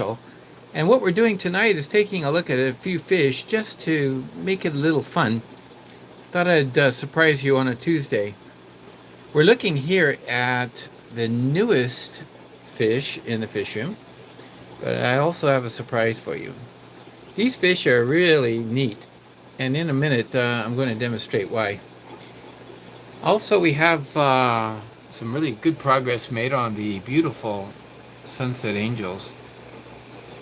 And what we're doing tonight is taking a look at a few fish just to make it a little fun. Thought I'd surprise you on a Tuesday. We're looking here at the newest fish in the fish room, but I also have a surprise for you. These fish are really neat, and in a minute I'm going to demonstrate why. Also, we have some really good progress made on the beautiful sunset angels.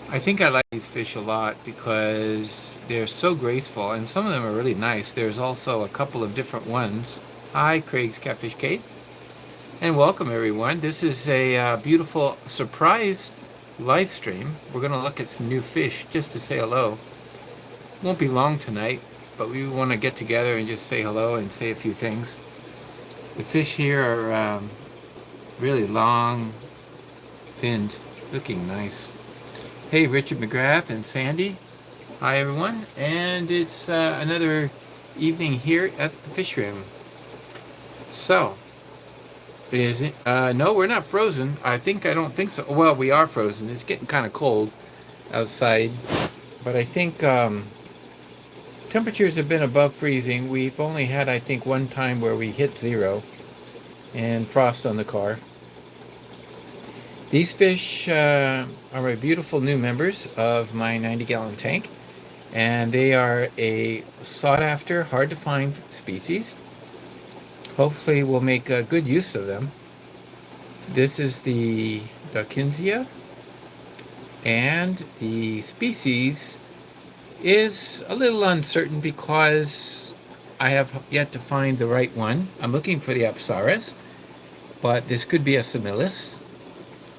I think I like these fish a lot because they're so graceful, and some of them are really nice. There's also a couple of different ones. Hi, Craig's Catfish Kate, and welcome everyone. This is a beautiful surprise live stream. We're going to look at some new fish just to say hello. Won't be long tonight, but we want to get together and just say hello and say a few things. The fish here are really long, finned, looking nice. Hey, Richard McGrath and Sandy. Hi, everyone. And it's another evening here at the fish room. So, is it? No, we're not frozen. I don't think so. Well, we are frozen. It's getting kind of cold outside. But I think temperatures have been above freezing. We've only had, I think, one time where we hit 0 and frost on the car. These fish are beautiful new members of my 90-gallon tank, and they are a sought-after, hard-to-find species. Hopefully we'll make good use of them. This is the Dawkinsia, and the species is a little uncertain because I have yet to find the right one. I'm looking for the Apsaris, but this could be a Similis.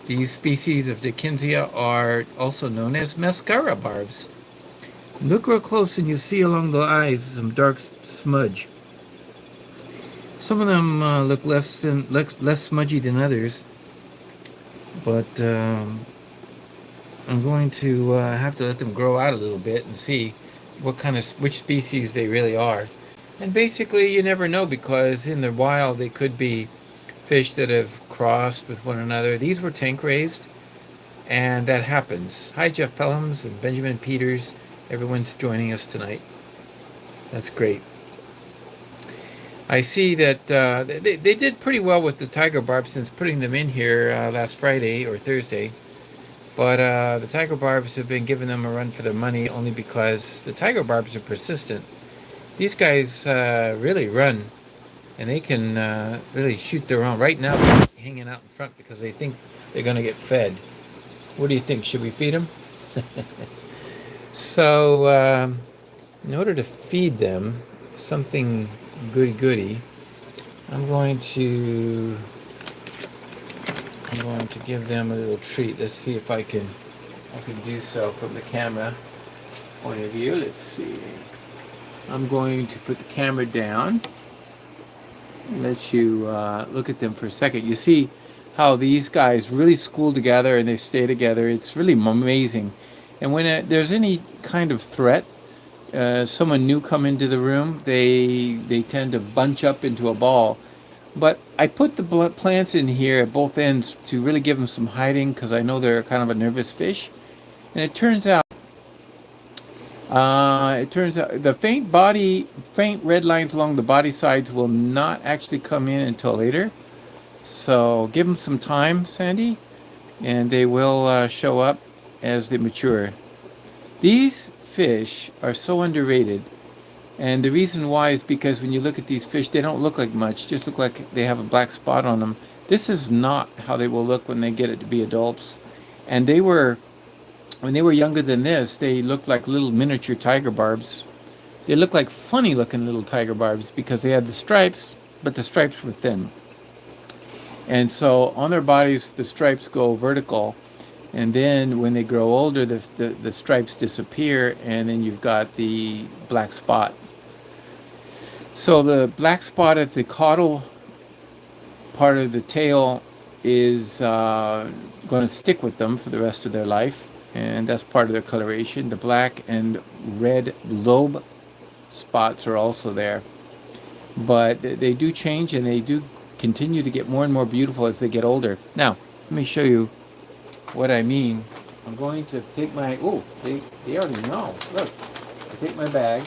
These species of Dawkinsia are also known as Mascara barbs. Look real close and you see along the eyes some dark smudge. Some of them look less smudgy than others, but I'm going to have to let them grow out a little bit and see which species they really are. And basically you never know, because in the wild they could be fish that have crossed with one another. These were tank raised, and that happens. Hi, Jeff Pelhams and Benjamin Peters. Everyone's joining us tonight. That's great. I see that they did pretty well with the tiger barbs since putting them in here last Friday or Thursday. But the tiger barbs have been giving them a run for their money only because the tiger barbs are persistent. These guys really run. And they can really shoot their own. Right now, they're hanging out in front because they think they're going to get fed. What do you think? Should we feed them? So, in order to feed them something goody-goody, I'm going to give them a little treat. Let's see if I can do so from the camera point of view. Let's see. I'm going to put the camera down. Let you look at them for a second. You see how these guys really school together and they stay together. It's really amazing. And when there's any kind of threat, someone new come into the room, they tend to bunch up into a ball. But I put the plants in here at both ends to really give them some hiding, because I know they're kind of a nervous fish. And it turns out the faint red lines along the body sides will not actually come in until later. So give them some time, Sandy, and they will show up as they mature. These fish are so underrated, and the reason why is because when you look at these fish, they don't look like much, just look like they have a black spot on them. This is not how they will look when they get it to be adults. And when they were younger than this, they looked like little miniature tiger barbs. They looked like funny looking little tiger barbs because they had the stripes, but the stripes were thin. And so on their bodies, the stripes go vertical. And then when they grow older, the stripes disappear, and then you've got the black spot. So the black spot at the caudal part of the tail is going to stick with them for the rest of their life. And that's part of their coloration. The black and red lobe spots are also there. But they do change, and they do continue to get more and more beautiful as they get older. Now, let me show you what I mean I'm going to take my, they already know. Look, I take my bag.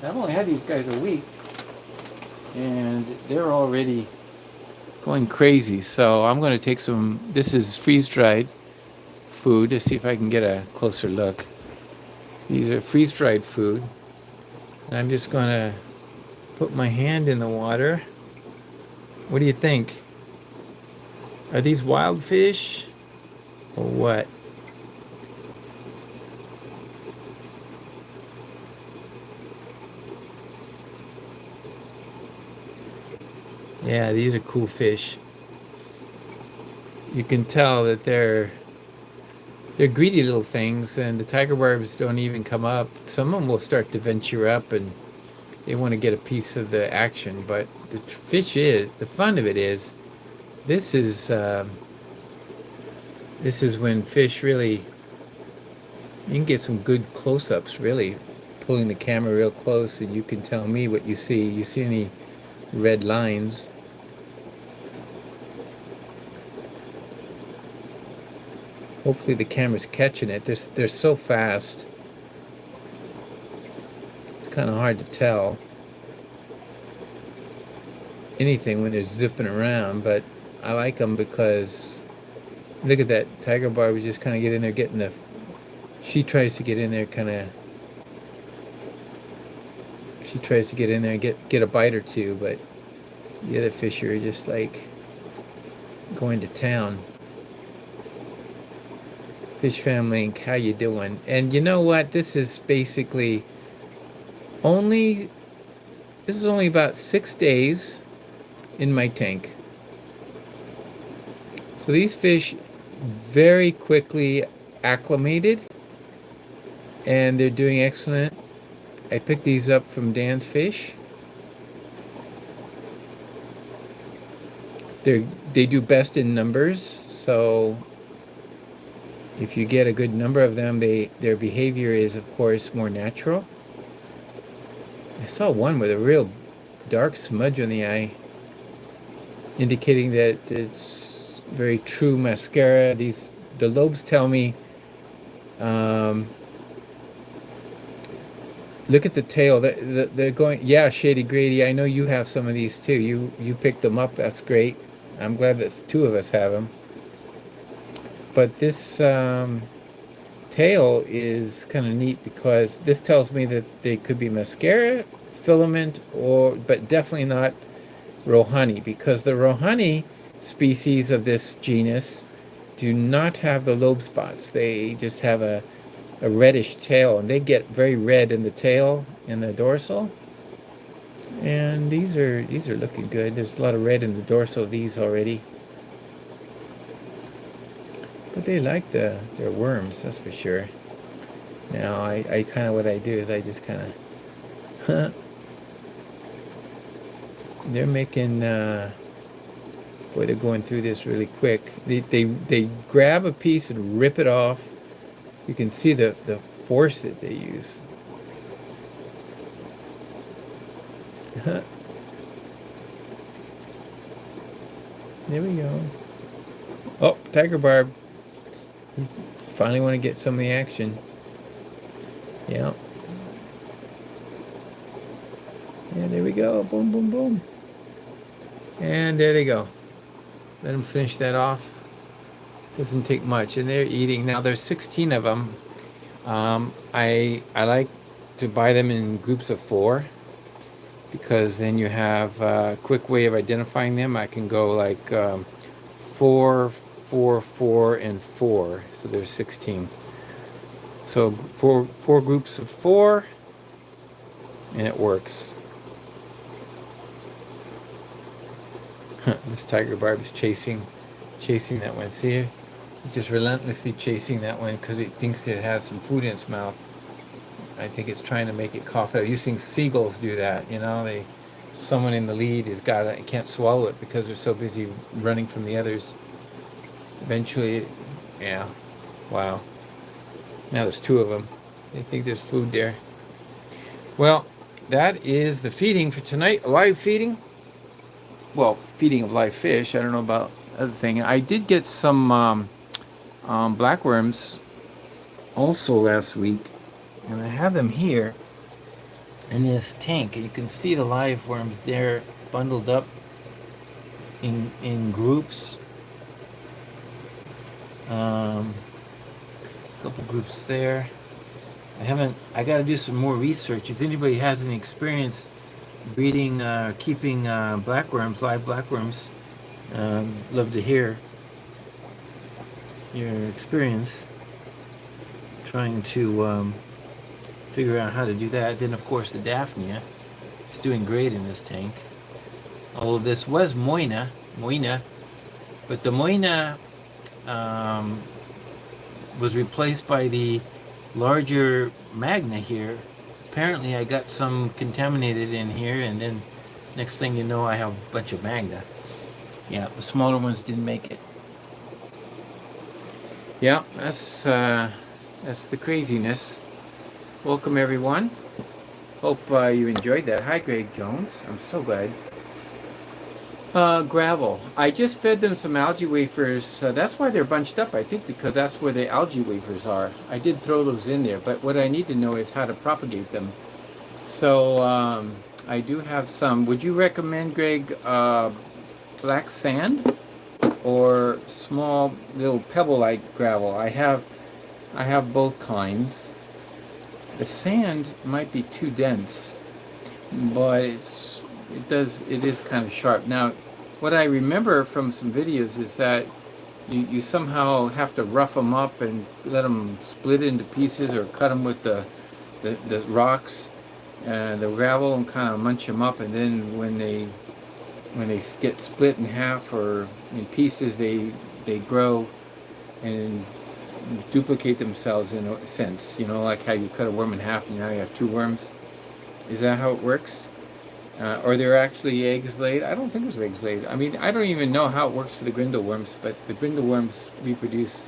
I've only had these guys a week, and they're already going crazy. So I'm going to take some, this is freeze-dried food to see if I can get a closer look. These are freeze-dried food. And I'm just going to put my hand in the water. What do you think? Are these wild fish or what? Yeah, these are cool fish. You can tell that they're greedy little things, and the tiger barbs don't even come up. Some of them will start to venture up, and they want to get a piece of the action. But the fun of it is, this is when fish really, you can get some good close-ups, really, pulling the camera real close, and you can tell me what you see. You see any red lines? Hopefully the camera's catching it. They're so fast. It's kind of hard to tell anything when they're zipping around, but I like them because look at that tiger barb just kind of get in there, getting the. She tries to get in there, She tries to get in there and get a bite or two, but the other fish are just like going to town. Fish family, how you doing? And you know what? This is basically only about 6 days in my tank. So these fish very quickly acclimated, and they're doing excellent. I picked these up from Dan's Fish. They do best in numbers, so if you get a good number of them, their behavior is, of course, more natural. I saw one with a real dark smudge on the eye, indicating that it's very true mascara. The lobes tell me, look at the tail. They're going, yeah, Shady Grady. I know you have some of these too. You picked them up. That's great. I'm glad that 2 of us have them. But this tail is kind of neat because this tells me that they could be mascara, filament, but definitely not rohani, because the rohani species of this genus do not have the lobe spots. They just have a reddish tail, and they get very red in the tail and the dorsal. And these are looking good. There's a lot of red in the dorsal of these already. But they like their worms, that's for sure. Now, I kind of, what I do is I just kind of, they're making, boy, they're going through this really quick. They grab a piece and rip it off. You can see the force that they use. There we go. Oh, tiger barb. You finally want to get some of the action. Yeah. Yeah, there we go. Boom, boom, boom. And there they go. Let them finish that off. Doesn't take much. And they're eating. Now, there's 16 of them. I like to buy them in groups of 4, because then you have a quick way of identifying them. I can go like 4, 4, 4, and 4. So there's 16. So four groups of 4, and it works. This tiger barb is chasing that one. See, he's just relentlessly chasing that one because it thinks it has some food in its mouth. I think it's trying to make it cough out. You've seen seagulls do that, you know. Someone in the lead has got it, can't swallow it because they're so busy running from the others. Eventually, yeah, wow. Now there's 2 of them. They think there's food there. Well, that is the feeding for tonight. Live feeding. Well, feeding of live fish. I don't know about other thing. I did get some blackworms also last week, and I have them here in this tank. You can see the live worms there bundled up in groups. Couple groups there. I got to do some more research. If anybody has any experience breeding, keeping blackworms, live blackworms, love to hear your experience trying to figure out how to do that. Then, of course, the Daphnia is doing great in this tank. Although this was Moina, but the Moina was replaced by the larger Magna here. Apparently I got some contaminated in here, and then next thing you know I have a bunch of Magna. Yeah, the smaller ones didn't make it. Yeah, that's the craziness. Welcome everyone. Hope you enjoyed that. Hi Greg Jones. I'm so glad. Gravel. I just fed them some algae wafers. That's why they're bunched up, I think, because that's where the algae wafers are. I did throw those in there, but what I need to know is how to propagate them. So I do have some. Would you recommend, Greg, black sand or small little pebble-like gravel? I have both kinds. The sand might be too dense, but it is kind of sharp. Now, what I remember from some videos is that you somehow have to rough them up and let them split into pieces, or cut them with the rocks and the gravel, and kind of munch them up, and then when they get split in half or in pieces, they grow and duplicate themselves in a sense. You know, like how you cut a worm in half and now you have two worms. Is that how it works? Are there actually eggs laid? I don't think there's eggs laid. I mean, I don't even know how it works for the grindle worms, but the grindle worms reproduce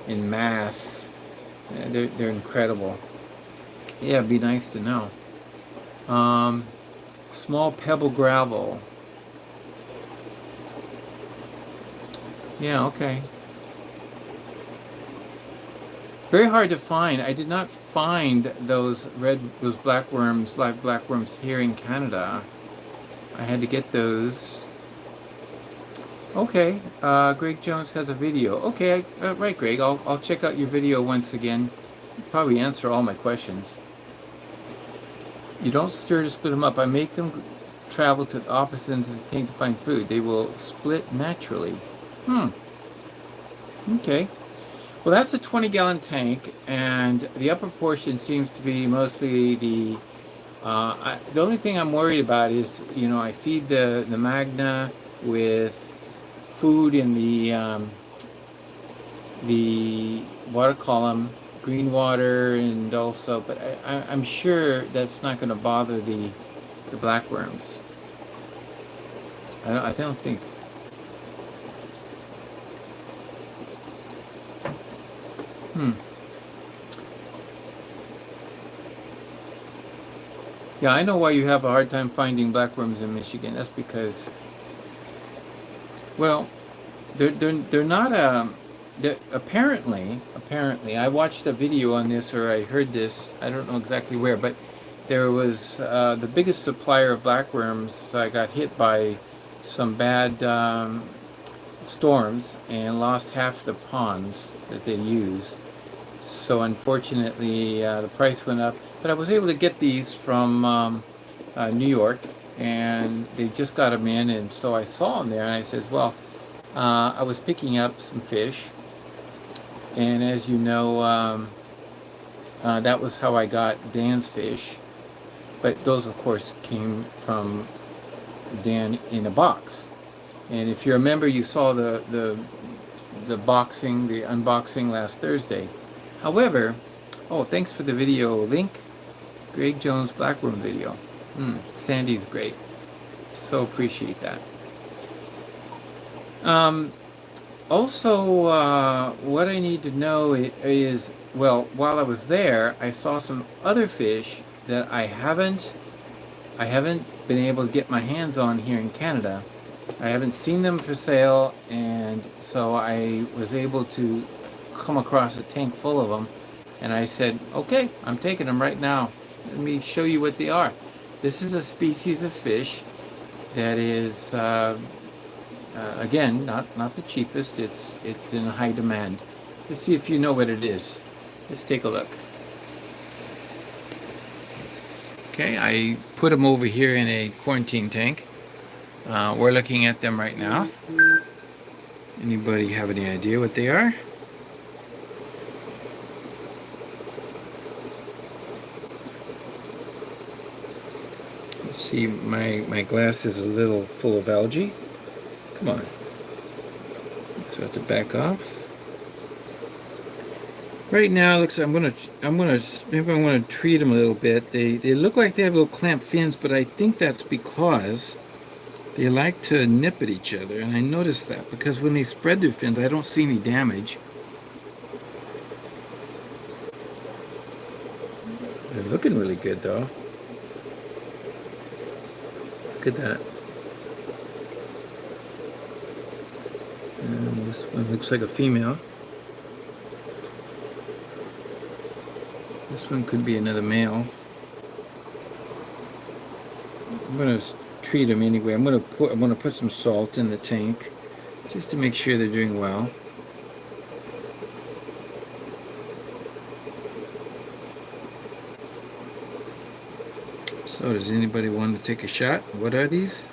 in mass. They're incredible. Yeah, it'd be nice to know. Small pebble gravel. Yeah, okay. Very hard to find. I did not find those blackworms, live blackworms here in Canada. I had to get those. Okay, Greg Jones has a video. Okay, right, Greg. I'll check out your video once again. Probably answer all my questions. You don't stir to split them up. I make them travel to the opposite ends of the tank to find food. They will split naturally. Okay. Well, that's a 20-gallon tank, and the upper portion seems to be mostly the only thing I'm worried about is, you know, I feed the Magna with food in the water column, green water, and also, but I'm sure that's not going to bother the blackworms. I don't think. Yeah, I know why you have a hard time finding blackworms in Michigan. That's because, well, they're not apparently I watched a video on this, or I heard this, I don't know exactly where, but there was the biggest supplier of blackworms got hit by some bad storms and lost half the ponds that they use. So unfortunately the price went up, but I was able to get these from New York, and they just got them in, and so I saw them there, and I says, well, I was picking up some fish, and as you know, that was how I got Dan's fish, but those of course came from Dan in a box. And if you remember, you saw the unboxing last Thursday. However, oh, thanks for the video link. Greg Jones blackworm video. Sandy's great. So appreciate that. Also, what I need to know is, well, while I was there, I saw some other fish that I haven't been able to get my hands on here in Canada. I haven't seen them for sale, and so I was able to come across a tank full of them, and I said, okay, I'm taking them right now. Let me show you what they are. This is a species of fish that is, again, not the cheapest. It's in high demand. Let's see if you know what it is. Let's take a look. Okay, I put them over here in a quarantine tank. We're looking at them right now. Anybody have any idea what they are? Let's see, my glass is a little full of algae. Come on. So I have to back off. Right now, looks maybe I'm gonna treat them a little bit. They look like they have little clamped fins, but I think that's because they like to nip at each other, and I noticed that because when they spread their fins, I don't see any damage. They're looking really good, though. Look at that. And this one looks like a female. This one could be another male. I'm gonna treat them anyway. I'm gonna put some salt in the tank just to make sure they're doing well. So does anybody want to take a shot? What are these?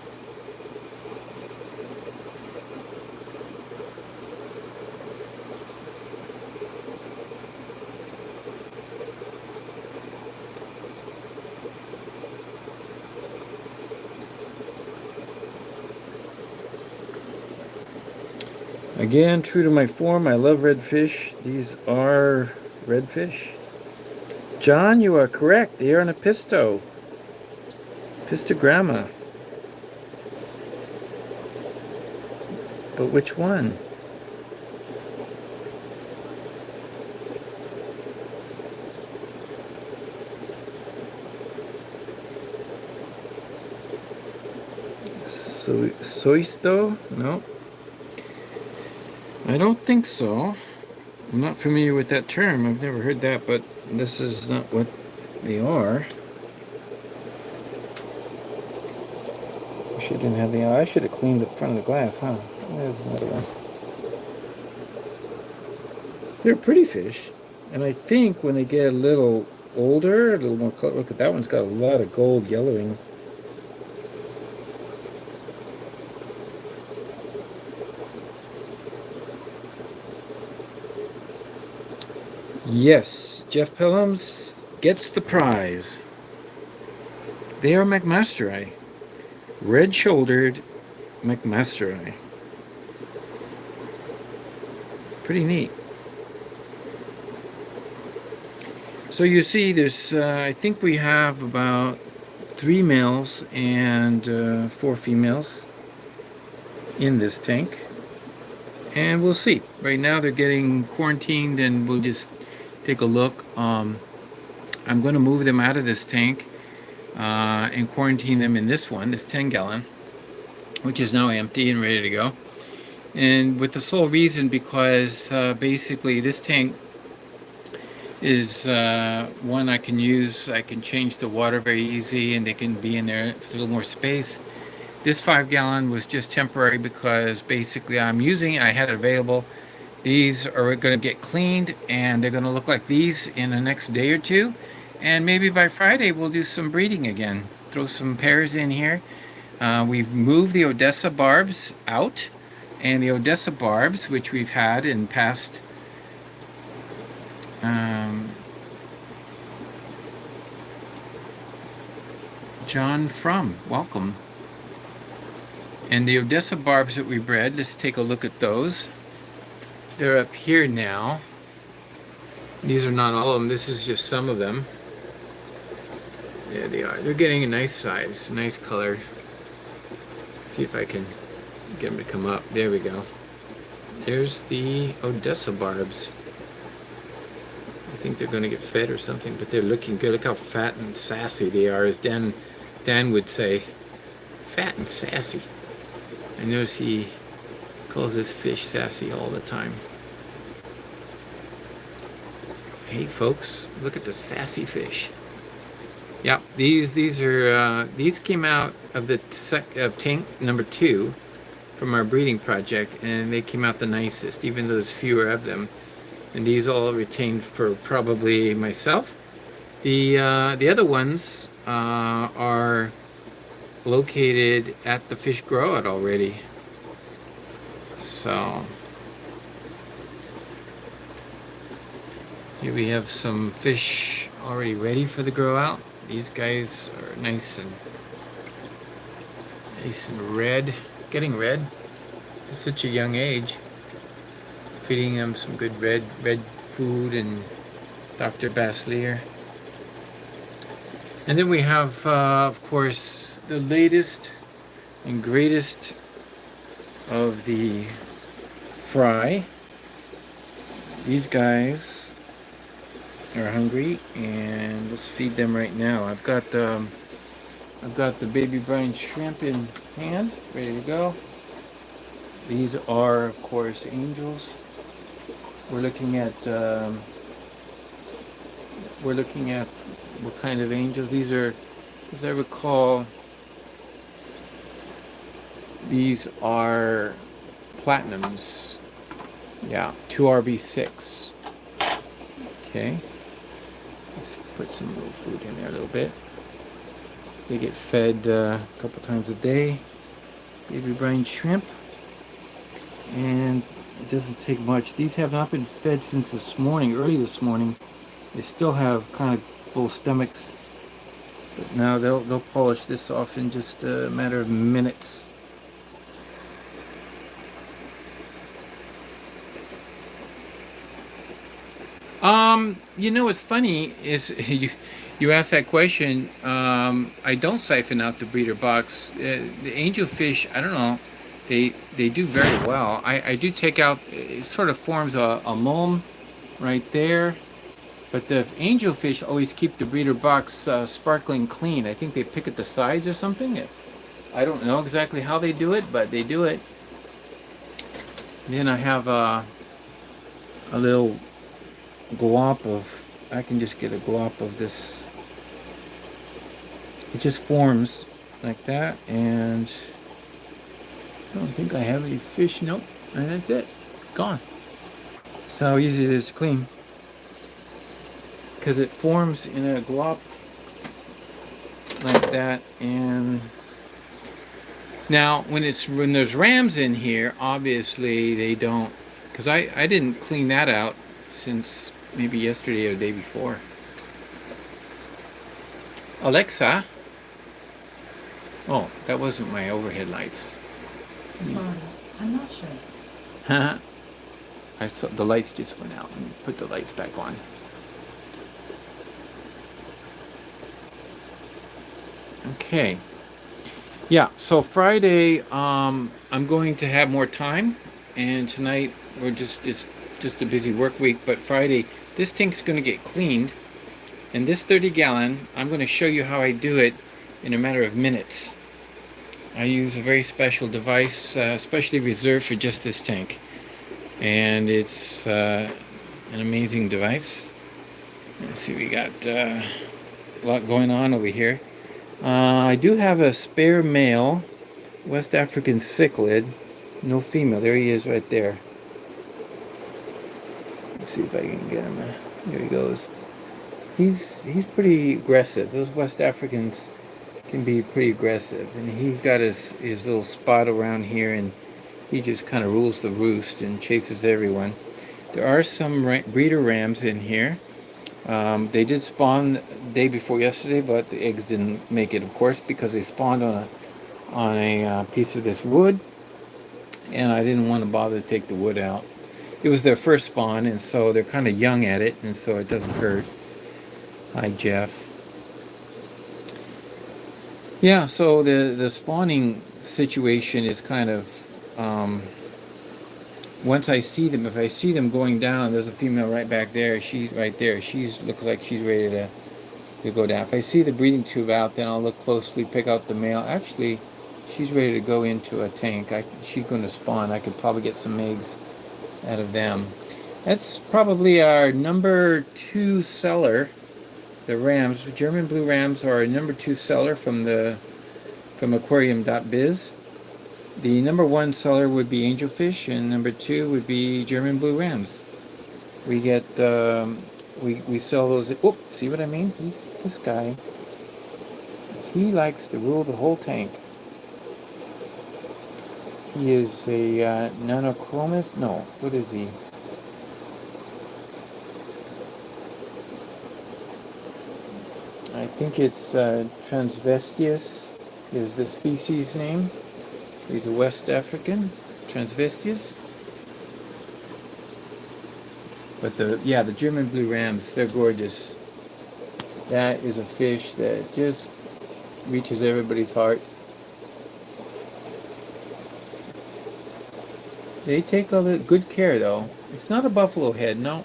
Again, true to my form, I love red fish. These are red fish. John, you are correct. They are an apisto. Pistogramma. But which one? Soisto? No. I don't think so. I'm not familiar with that term. I've never heard that, but this is not what they are. I didn't have the. I should have cleaned the front of the glass, huh? There's another one. They're pretty fish, and I think when they get a little older, a little more color. Look at that one's got a lot of gold yellowing. Yes, Jeff Pelhams gets the prize. They are McMasteri. Red-shouldered McMasteri. Pretty neat. So you see there's, I think we have about 3 males and 4 females in this tank. And we'll see. Right now they're getting quarantined and we'll just take a look. I'm going to move them out of this tank and quarantine them in this one, this 10-gallon, which is now empty and ready to go. And with the sole reason because basically this tank is one I can use. I can change the water very easy and they can be in there with a little more space. This 5-gallon was just temporary because basically I had it available. These are going to get cleaned and they're going to look like these in the next day or two. And maybe by Friday we'll do some breeding again. Throw some pairs in here. We've moved the Odessa barbs out. And the Odessa barbs, which we've had in past John From, welcome. And the Odessa barbs that we bred, let's take a look at those. They're up here now. These are not all of them, this is just some of them. There they are. They're getting a nice size, nice color. See if I can get them to come up. There we go. There's the Odessa barbs. I think they're going to get fed or something, but they're looking good. Look how fat and sassy they are, as Dan would say. Fat and sassy. I notice he calls this fish sassy all the time. Hey folks, look at the sassy fish. Yeah, these came out of the tank number 2 from our breeding project, and they came out the nicest, even though there's fewer of them. And these all retained for probably myself. The other ones are located at the fish grow out already. So here we have some fish already ready for the grow out. These guys are nice and red, getting red at such a young age. Feeding them some good red food and Dr. Baslier. And then we have, of course, the latest and greatest of the fry. These guys are hungry, and let's feed them right now. I've got the baby brine shrimp in hand, ready to go. These are, of course, angels. We're looking at what kind of angels. These are, as I recall, these are platinums. Yeah, 2RB6. Okay. Let's put some little food in there a little bit. They get fed a couple times a day. Baby brine shrimp. And it doesn't take much. These have not been fed since this morning, early this morning. They still have kind of full stomachs. But now they'll polish this off in just a matter of minutes. You know what's funny is you asked that question. I don't siphon out the breeder box. The angelfish, I don't know, they do very well. I do take out, it sort of forms a mulm right there. But the angelfish always keep the breeder box sparkling clean. I think they pick at the sides or something. I don't know exactly how they do it, but they do it. Then I have a little glop of, I can just get a glop of this. It just forms like that, and I don't think I have any fish. Nope, and that's it. Gone. That's how easy it is to clean. Because it forms in a glop like that, and now when there's rams in here, obviously they don't, because I didn't clean that out since maybe yesterday or the day before. Alexa. Oh, that wasn't my overhead lights. Sorry, I'm not sure. I saw the lights just went out. Let me put the lights back on. Okay. Yeah, so Friday, I'm going to have more time, and tonight we're just a busy work week. But Friday, this tank's going to get cleaned, and this 30-gallon, I'm going to show you how I do it in a matter of minutes. I use a very special device, especially reserved for just this tank, and it's an amazing device. Let's see, we got a lot going on over here. I do have a spare male West African cichlid, no female. There he is right there. Let's see if I can get him. There he goes. He's pretty aggressive. Those West Africans can be pretty aggressive, and he's got his little spot around here, and he just kind of rules the roost and chases everyone. There are some breeder rams in here. They did spawn the day before yesterday, but the eggs didn't make it, of course, because they spawned on a piece of this wood, and I didn't want to bother to take the wood out. It was their first spawn, and so they're kind of young at it, and so it doesn't hurt. Hi, Jeff. Yeah, so the spawning situation is kind of, once I see them, if I see them going down, there's a female right back there. She's right there. She's looks like she's ready to go down. If I see the breeding tube out, then I'll look closely, pick out the male. Actually, she's ready to go into a tank. She's going to spawn. I could probably get some eggs out of them. That's probably our number 2 seller. The rams, German blue rams, are our number 2 seller from aquarium.biz. The number 1 seller would be angelfish, and number 2 would be German blue rams. We get we sell those. Oh, see what I mean? This guy. He likes to rule the whole tank. He is a nanochromist. No, what is he? I think it's Transvestius is the species name. He's a West African, Transvestius. But the German blue rams, they're gorgeous. That is a fish that just reaches everybody's heart. They take all the good care though. It's not a buffalo head, no.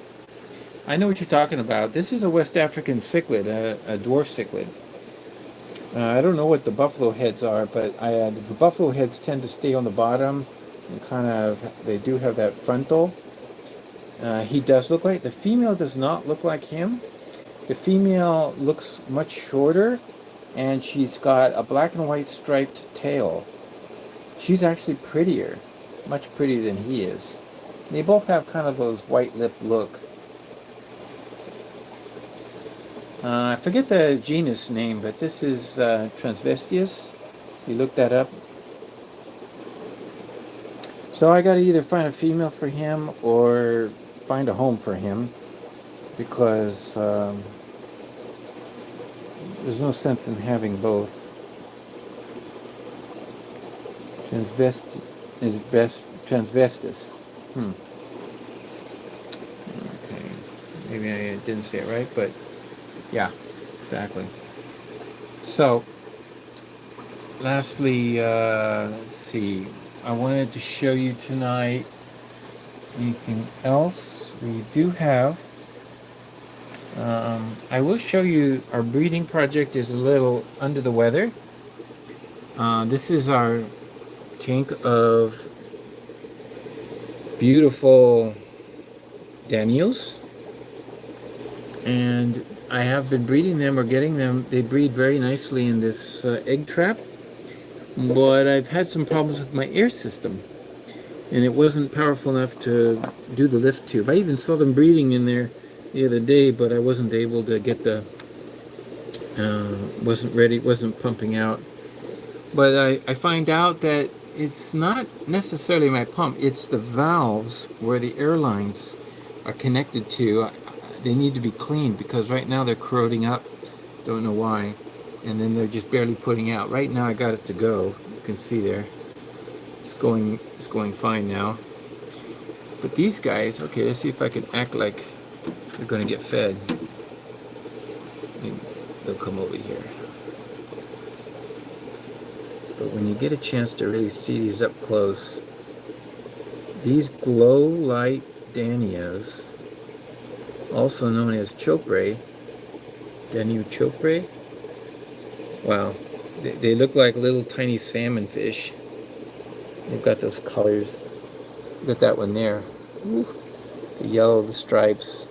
I know what you're talking about. This is a West African cichlid, a dwarf cichlid. I don't know what the buffalo heads are, but the buffalo heads tend to stay on the bottom and they do have that frontal. He does look like, the female does not look like him. The female looks much shorter, and she's got a black and white striped tail. She's actually prettier, much prettier than he is. They both have kind of those white lip look. I forget the genus name, but this is Transvestius. You look that up. So I got to either find a female for him or find a home for him, because there's no sense in having both. Transvestis. Okay, maybe I didn't say it right, but yeah, exactly. So, lastly, let's see. I wanted to show you tonight anything else. We do have. I will show you our breeding project is a little under the weather. This is our tank of beautiful Danios, and I have been breeding them or getting them. They breed very nicely in this egg trap, but I've had some problems with my air system, and it wasn't powerful enough to do the lift tube. I even saw them breeding in there the other day, but I wasn't able to get the wasn't pumping out. But I find out that it's not necessarily my pump, it's the valves where the air lines are connected to. They need to be cleaned, because right now they're corroding up, don't know why, and then they're just barely putting out. Right now I got it to go, you can see there, it's going fine now. But these guys, okay, let's see if I can act like they're going to get fed. They'll come over here. But when you get a chance to really see these up close, these glow light Danios, also known as chopre, Danio chopre. Wow, they look like little tiny salmon fish. They've got those colors. Look at that one there. Ooh, the yellow, the stripes.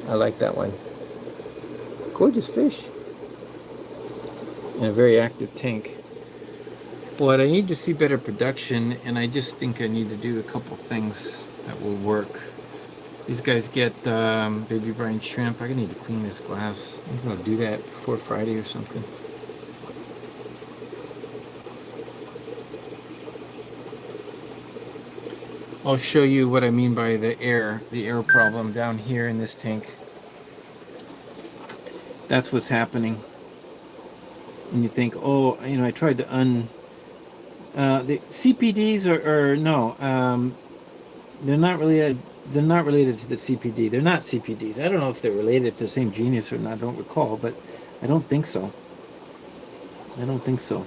I like that one. Gorgeous fish. In a very active tank. But I need to see better production, and I just think I need to do a couple things that will work. These guys get baby brine shrimp. I need to clean this glass. Maybe I'll do that before Friday or something. I'll show you what I mean by the air problem down here in this tank. That's what's happening. And you think, oh, you know, I tried to the CPDs are no, they're not really they're not related to the CPD. They're not CPDs. I don't know if they're related to the same genus or not. I don't recall, but I don't think so. I don't think so.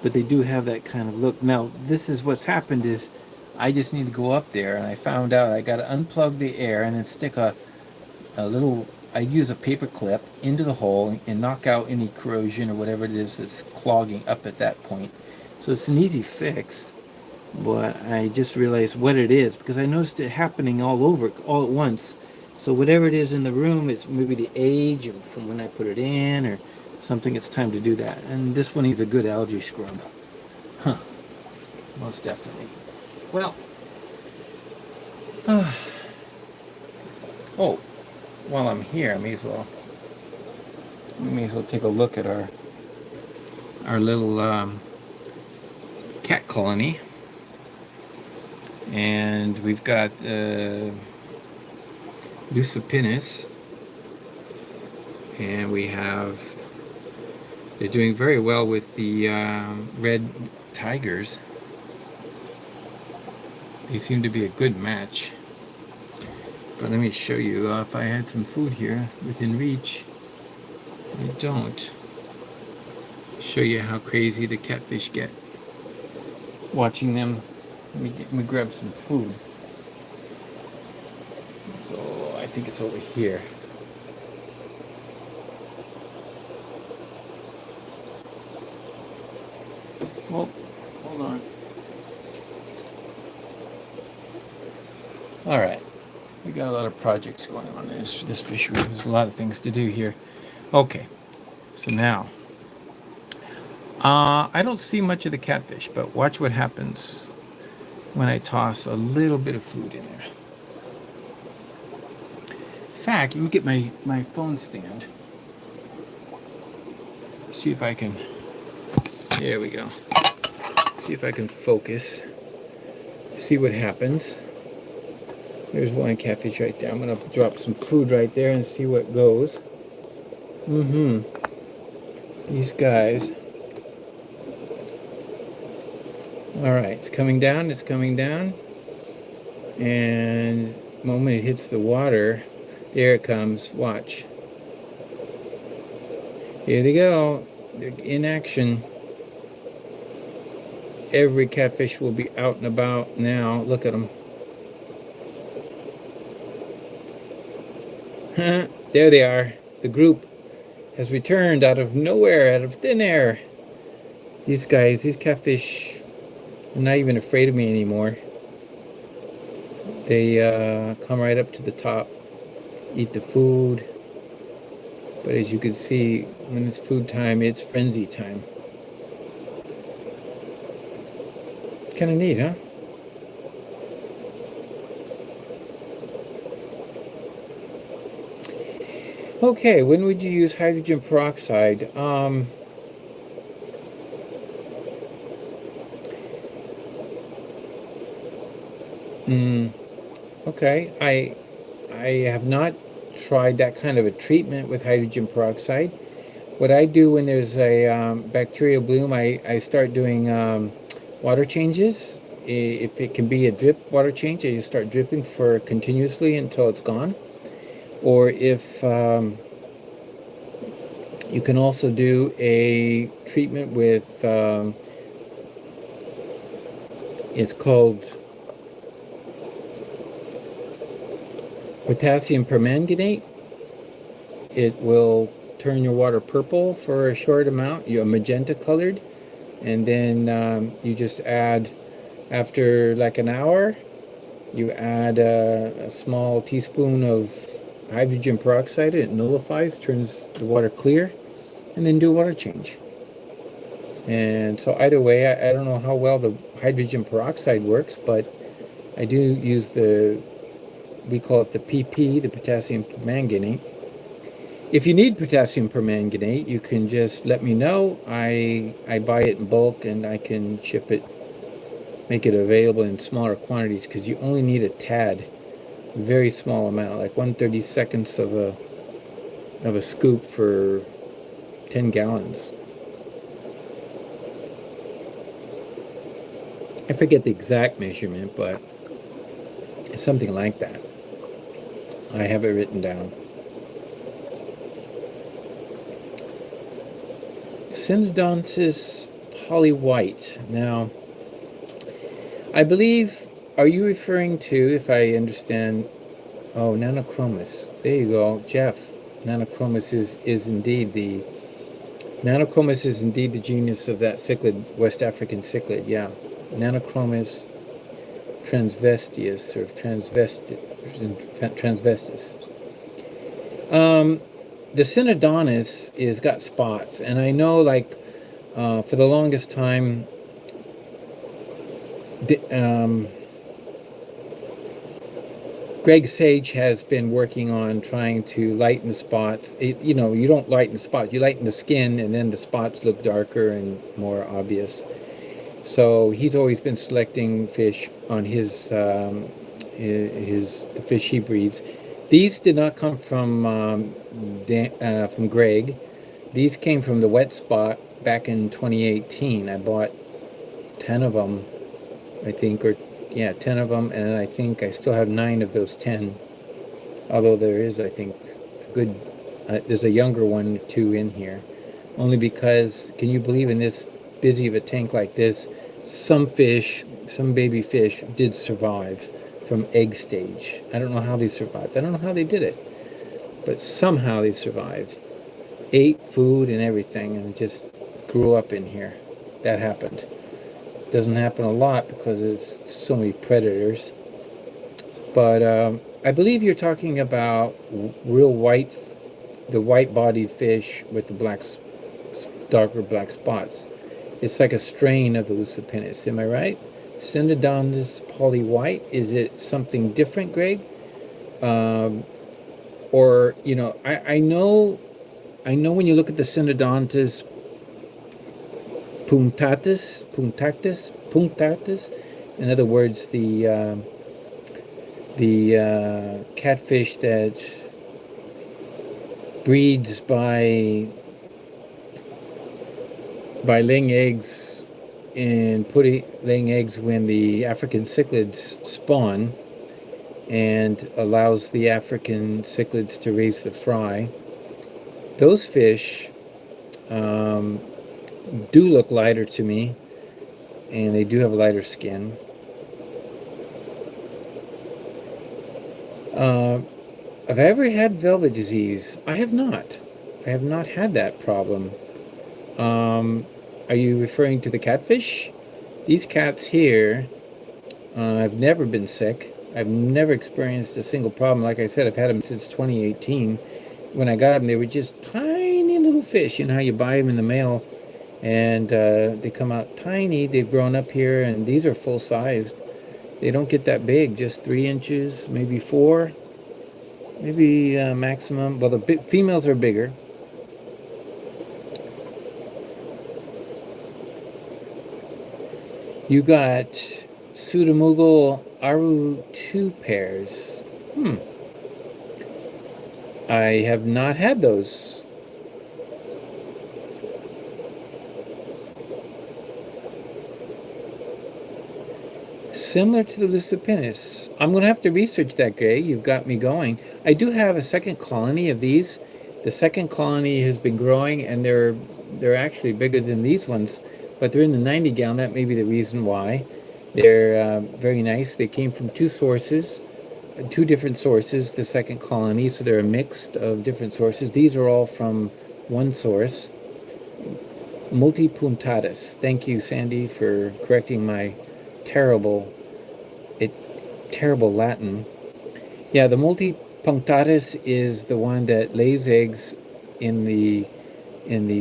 But they do have that kind of look. Now, this is what's happened is I just need to go up there, and I found out I got to unplug the air and then stick a little, I use a paper clip into the hole and knock out any corrosion or whatever it is that's clogging up at that point. So it's an easy fix. but I just realized what it is because I noticed it happening all over, all at once. So whatever it is in the room, it's maybe the age from when I put it in or something. It's time to do that. And this one needs a good algae scrub. Most definitely. Well, Oh, while I'm here, I may as well take a look at our little cat colony. And we've got Lucipinus, and we have, they're doing very well with the red tigers. They seem to be a good match. But let me show you, if I had some food here within reach. I don't. Show you how crazy the catfish get. Watching them, let me grab some food. So I think it's over here. Well, hold on. All right. We got a lot of projects going on in this fishery. There's a lot of things to do here. Okay. So now, I don't see much of the catfish, but watch what happens when I toss a little bit of food in there. In fact, let me get my phone stand. See if I can, there we go. See if I can focus. See what happens. There's one catfish right there. I'm gonna drop some food right there and see what goes. These guys. All right, it's coming down, it's coming down. And the moment it hits the water, there it comes, watch. Here they go, they're in action. Every catfish will be out and about now. Look at them. There they are. The group has returned out of nowhere, out of thin air. These guys, these catfish, are not even afraid of me anymore. They come right up to the top, eat the food. But as you can see, when it's food time, it's frenzy time. Kind of neat, huh? Okay, when would you use hydrogen peroxide? Okay, I have not tried that kind of a treatment with hydrogen peroxide. What I do when there's a bacterial bloom, I start doing water changes. If it can be a drip water change, I just start dripping for continuously until it's gone. Or if you can also do a treatment with, it's called potassium permanganate. It will turn your water purple for a short amount, you're magenta colored, and then you just add, after like an hour, you add a small teaspoon of hydrogen peroxide. It nullifies, turns the water clear, and then do a water change. And so either way, I don't know how well the hydrogen peroxide works, but I do use we call it the PP, the potassium permanganate. If you need potassium permanganate, you can just let me know. I buy it in bulk and I can ship it, make it available in smaller quantities, because you only need a tad, a very small amount, like 1/32 of a scoop for 10 gallons. I forget the exact measurement, but it's something like that. I have it written down. Synodontis polywhite. Now, I believe, are you referring to, if I understand, oh, Nanochromis. There you go, Jeff. Nanochromis is indeed the genus of that cichlid, West African cichlid, yeah. Nanochromis transvestius or transvestis. The Synodontis is got spots, and I know, like, for the longest time, Greg Sage has been working on trying to lighten the spots. You know, you don't lighten the spots, you lighten the skin, and then the spots look darker and more obvious. So he's always been selecting fish on the fish he breeds. These did not come from Greg. These came from the wet spot back in 2018. I bought 10 of them, I think, or yeah, 10 of them, and I think I still have 9 of those 10. Although there is, I think, a good, there's a younger one too in here. Only because, can you believe, in this busy of a tank like this, some fish, some baby fish did survive from egg stage. I don't know how they survived. I don't know how they did it, but somehow they survived. Ate food and everything and just grew up in here. That happened. Doesn't happen a lot because there's so many predators. But I believe you're talking about real white, the white-bodied fish with the darker black spots. It's like a strain of the Lucipennis. Am I right? Synodontis polywhite. Is it something different, Greg? Or, you know, I know when you look at the Synodontis punctatus, in other words, the catfish that breeds by laying eggs and laying eggs when the African cichlids spawn, and allows the African cichlids to raise the fry. Those fish do look lighter to me, and they do have a lighter skin. Have I ever had velvet disease? I have not. I have not had that problem. Are you referring to the catfish? These cats here, I've never been sick. I've never experienced a single problem. Like I said, I've had them since 2018. When I got them, they were just tiny little fish. You know how you buy them in the mail, and they come out tiny. They've grown up here, and these are full-sized. They don't get that big, just 3 inches, maybe 4, maybe maximum. Well, the females are bigger. You got Pseudomugal Aru 2 pairs. I have not had those. Similar to the Lucipennis. I'm going to have to research that, Gray. You've got me going. I do have a second colony of these. The second colony has been growing, and they're actually bigger than these ones, but they're in the 90 gallon. That may be the reason why. They're very nice. They came from 2 different sources, the second colony, so they're a mix of different sources. These are all from one source. Multipunctatus. Thank you, Sandy, for correcting my terrible Latin. Yeah, the multipunctatus is the one that lays eggs in the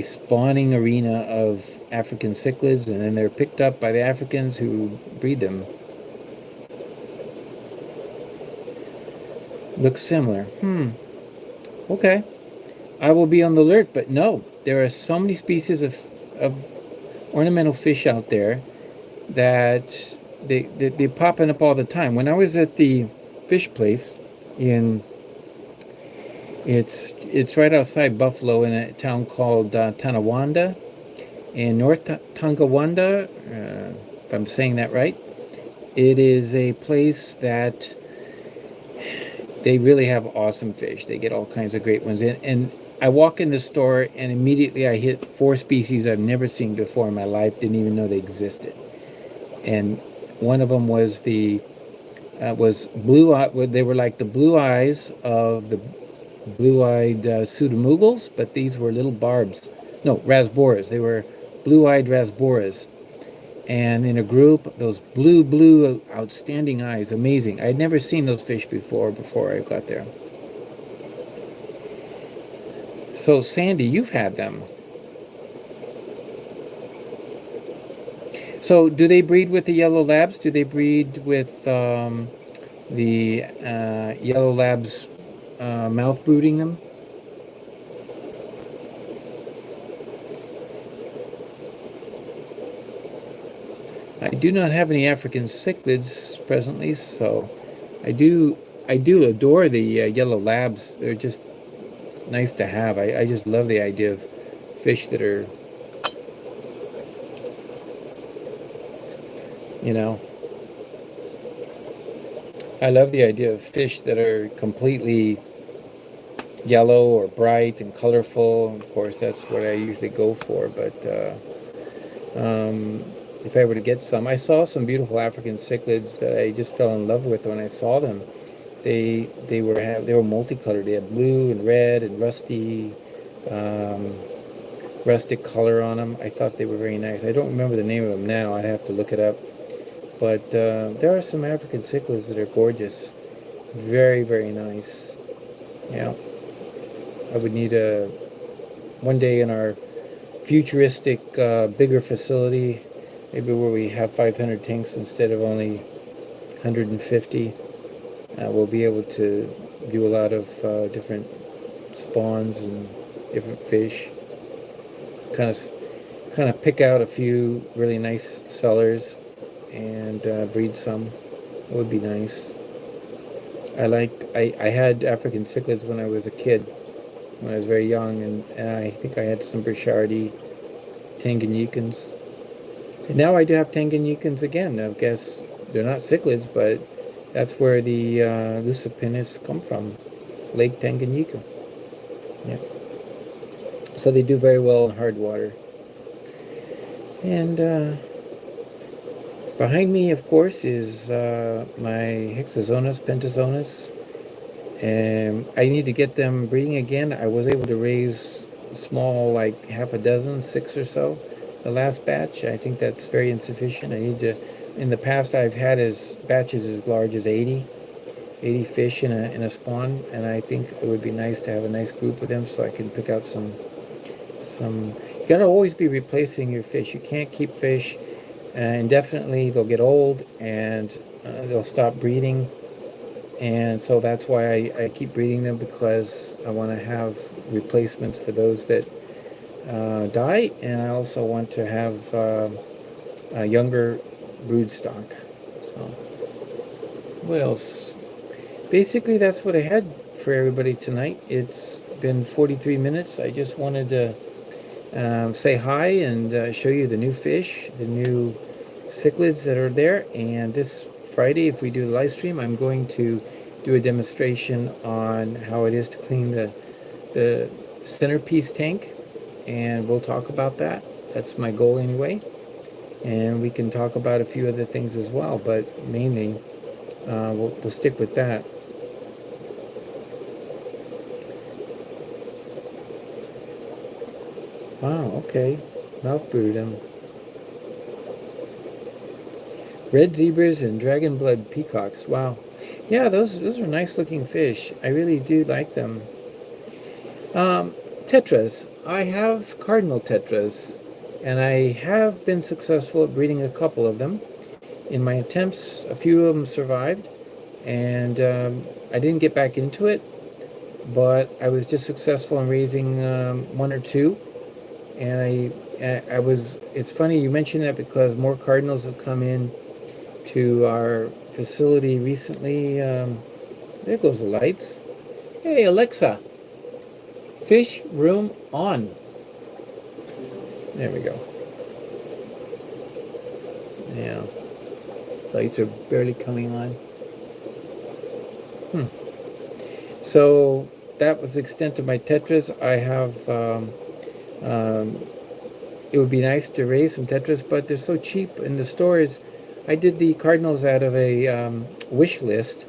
spawning arena of African cichlids, and then they're picked up by the Africans who breed them. Looks similar. Okay. I will be on the alert, but no, there are so many species of ornamental fish out there that they're popping up all the time. When I was at the fish place it's right outside Buffalo in a town called Tonawanda, in North Tonawanda, if I'm saying that right. It is a place that they really have awesome fish. They get all kinds of great ones in. And I walk in the store and immediately I hit 4 species I've never seen before in my life, didn't even know they existed. And one of them was was blue eye. They were like the blue eyes of the blue-eyed pseudomugals, but these were little barbs. No, rasboras. They were blue-eyed rasboras. and in a group, those blue, outstanding eyes, amazing. I'd never seen those fish before I got there. So, Sandy, you've had them. So, do they breed with the yellow labs? Do they breed with the yellow labs mouth brooding them? I do not have any African cichlids presently, so I do adore the yellow labs. They're just nice to have. I just love the idea of fish that are, you know, I love the idea of fish that are completely yellow or bright and colorful. Of course, that's what I usually go for, but if I were to get some, I saw some beautiful African cichlids that I just fell in love with when I saw them. They were multicolored. They had blue and red and rustic color on them. I thought they were very nice. I don't remember the name of them now. I'd have to look it up. But there are some African cichlids that are gorgeous. Very, very nice. Yeah. I would need one day in our futuristic, bigger facility, maybe where we have 500 tanks instead of only 150. We'll be able to do a lot of different spawns and different fish. Kind of pick out a few really nice sellers and breed some. It would be nice. I had African cichlids when I was a kid, when I was very young, and I think I had some Burchardi Tanganyikans. And now I do have Tanganyikans again. I guess they're not cichlids, but that's where the Lucipinis come from, Lake Tanganyika. Yeah. So they do very well in hard water. And behind me, of course, is my Hexazonas, Pentazonas. And I need to get them breeding again. I was able to raise small, like half a dozen, 6 or so, the last batch. I think that's very insufficient. I need to, in the past I've had batches as large as 80 fish in a spawn, and I think it would be nice to have a nice group of them so I can pick out some, you gotta always be replacing your fish. You can't keep fish indefinitely. They'll get old and they'll stop breeding. And so that's why I keep breeding them, because I want to have replacements for those that die, and I also want to have a younger brood stock. So what else? Basically, that's what I had for everybody tonight. It's been 43 minutes. I just wanted to say hi and show you the new fish, the new cichlids that are there. And this Friday, if we do the live stream, I'm going to do a demonstration on how it is to clean the centerpiece tank, and we'll talk about that. That's my goal anyway, and we can talk about a few other things as well, but mainly we'll stick with that. Wow, okay. Mouth brooded them. Red zebras and dragon blood peacocks. Wow. Yeah, those are nice looking fish. I really do like them. Tetras. I have cardinal tetras, and I have been successful at breeding a couple of them. In my attempts, a few of them survived, and I didn't get back into it, but I was just successful in raising 1 or 2. And I was, it's funny you mentioned that, because more cardinals have come in to our facility recently. There goes the lights. Hey, Alexa, fish room on. There we go. Yeah, lights are barely coming on. So that was the extent of my tetras. I have it would be nice to raise some tetras, but they're so cheap in the stores. I did the cardinals out of a wish list.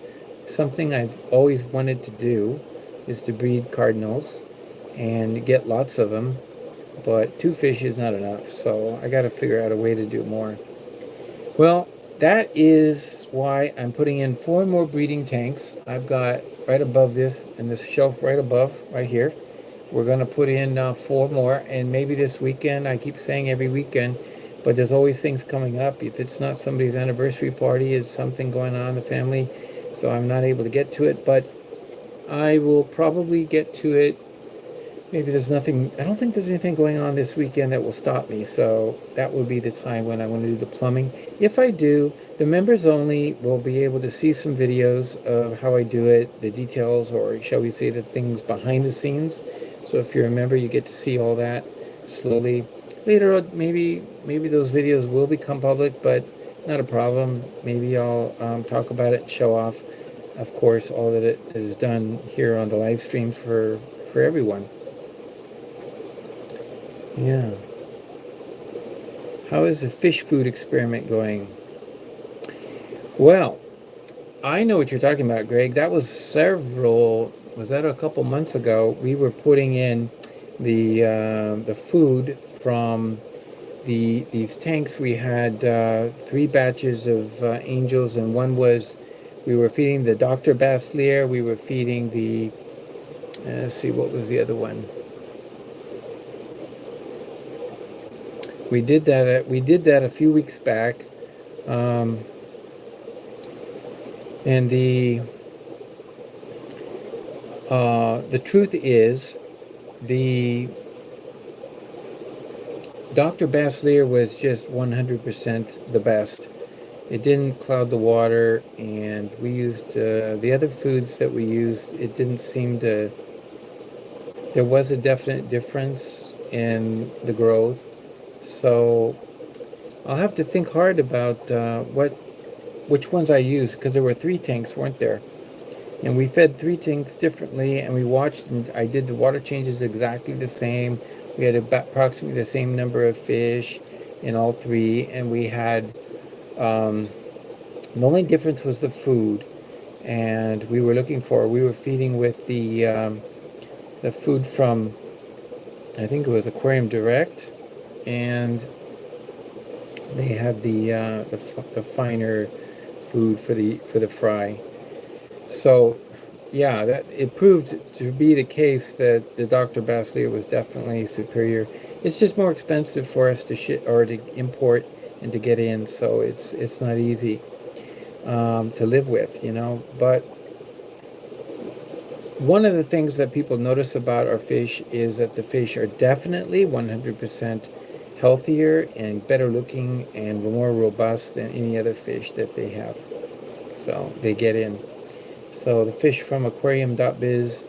Something I've always wanted to do is to breed cardinals and get lots of them, but 2 fish is not enough, so I got to figure out a way to do more. Well, that is why I'm putting in 4 more breeding tanks. I've got right above this, and this shelf right above, right here. We're going to put in 4 more, and maybe this weekend. I keep saying every weekend, but there's always things coming up. If it's not somebody's anniversary party, it's something going on in the family, so I'm not able to get to it, but I will probably get to it. Maybe there's nothing, I don't think there's anything going on this weekend that will stop me, so that will be the time when I want to do the plumbing. If I do, the members only will be able to see some videos of how I do it, the details, or shall we say the things behind the scenes. So if you're a member, you get to see all that slowly. Later on, maybe those videos will become public, but not a problem. Maybe I'll talk about it and show off, of course, all that it is done here on the live streams for everyone. Yeah. How is the fish food experiment going? Well, I know what you're talking about, Greg. That was was that a couple months ago? We were putting in the food from these tanks. We had 3 batches of angels, and one was, we were feeding the Dr. Baslier. We were feeding the, let's see, what was the other one? We did that a few weeks back, and the truth is, the Dr. Baslier was just 100% the best. It didn't cloud the water, and we used the other foods that we used. It didn't seem to. There was a definite difference in the growth. So I'll have to think hard about which ones I used, because there were 3 tanks, weren't there? And we fed 3 tanks differently, and we watched, and I did the water changes exactly the same. We had approximately the same number of fish in all 3, and we had the only difference was the food, and we were feeding with the food from, I think it was Aquarium Direct, and they had the finer food for the fry. So yeah, that it proved to be the case that the Dr. Baslier was definitely superior. It's just more expensive for us to ship or to import and to get in, so it's not easy to live with, But one of the things that people notice about our fish is that the fish are definitely 100% healthier and better looking and more robust than any other fish that they have. So they get in. So the fish from aquarium.biz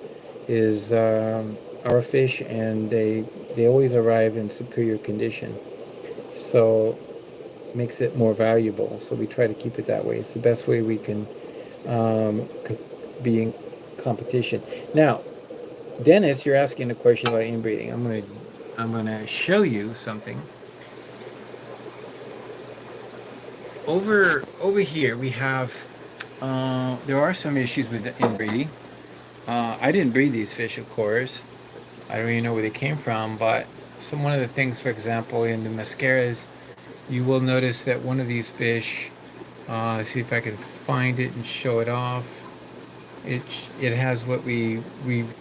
is our fish, and they always arrive in superior condition. So it makes it more valuable. So we try to keep it that way. It's the best way we can be in competition. Now, Dennis, you're asking a question about inbreeding. I'm gonna show you something. Over here we have there are some issues with the inbreeding. I didn't breed these fish, of course. I don't even know where they came from, but one of the things, for example, in the Mascaras, you will notice that one of these fish, let's see if I can find it and show it off. It has what we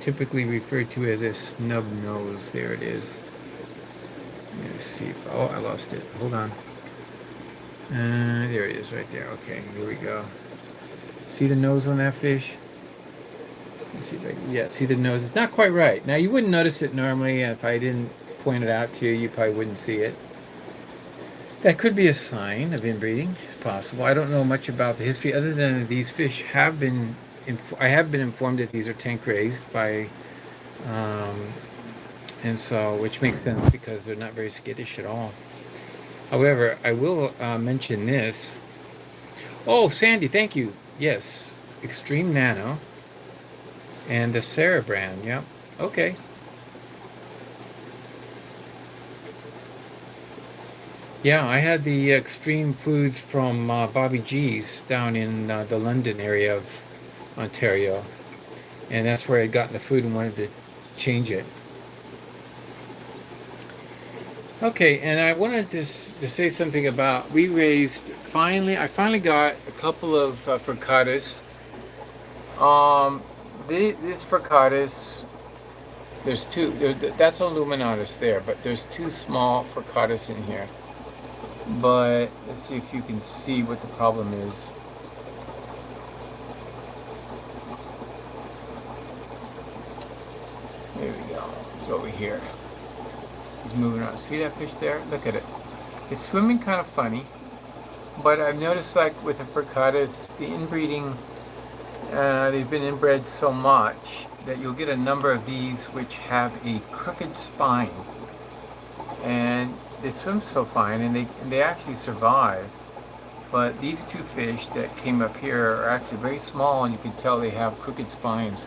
typically refer to as a snub nose. There it is. Let me see if, oh, I lost it. Hold on. There it is right there. Okay, here we go. See the nose on that fish? Let's see if I can, yeah, see the nose. It's not quite right. Now, you wouldn't notice it normally. If I didn't point it out to you, you probably wouldn't see it. That could be a sign of inbreeding. It's possible. I don't know much about the history other than these fish have been, I have been informed that these are tank raised by, and so, which makes sense because they're not very skittish at all. However, I will mention this. Oh, Sandy, thank you. Yes, Extreme Nano and the Sarah brand. Yep. Okay. Yeah, I had the Extreme Foods from Bobby G's down in the London area of Ontario, and that's where I'd gotten the food and wanted to change it. Okay, and I wanted to say something about we raised I finally got a couple of fricatas. Um, these fricatas, there's two. That's a luminatus there, but there's two small fricatas in here. But let's see if you can see what the problem is. There we go. It's over here. He's moving on. See that fish there? Look at it. It's swimming kind of funny, but I've noticed like with the fricatas, the inbreeding, they've been inbred so much that you'll get a number of these which have a crooked spine, and they swim so fine, and they actually survive. But these two fish that came up here are actually very small, and you can tell they have crooked spines,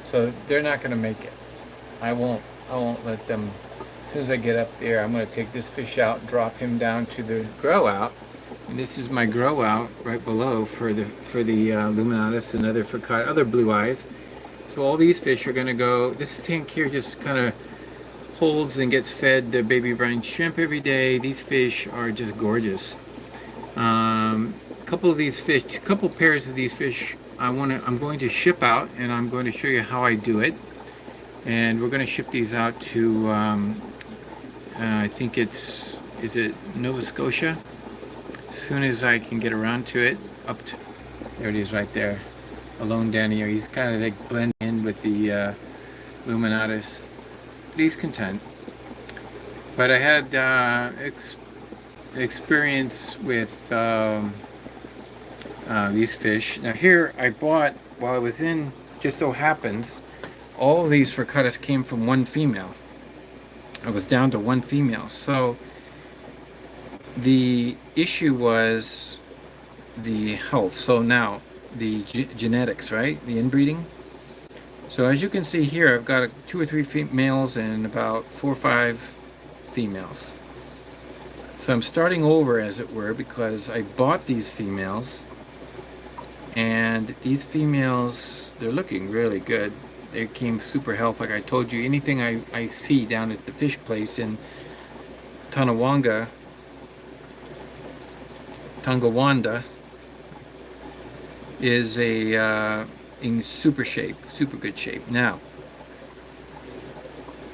so they're not going to make it. I won't let them. As soon as I get up there, I'm going to take this fish out, drop him down to the grow out, and this is my grow out right below for the luminatus and other blue eyes. So all these fish are going to go. This tank here just kind of holds and gets fed the baby brine shrimp every day. These fish are just gorgeous. Couple pairs of these fish I'm going to ship out, and I'm going to show you how I do it. And we're going to ship these out to I think is it Nova Scotia? As soon as I can get around to it, there it is right there. Alone Danio. He's kind of like blending in with the luminatus, but he's content. But I had experience with these fish. Now here I bought, while I was in, just so happens, all of these fricatas came from one female. I was down to one female. So the issue was the health. So now the genetics, right? The inbreeding. So as you can see here, I've got 2 or 3 males and about 4 or 5 females. So I'm starting over, as it were, because I bought these females, and these females, they're looking really good. They came super healthy. Like I told you, anything I see down at the fish place in Tonawanda is in super shape, super good shape. Now,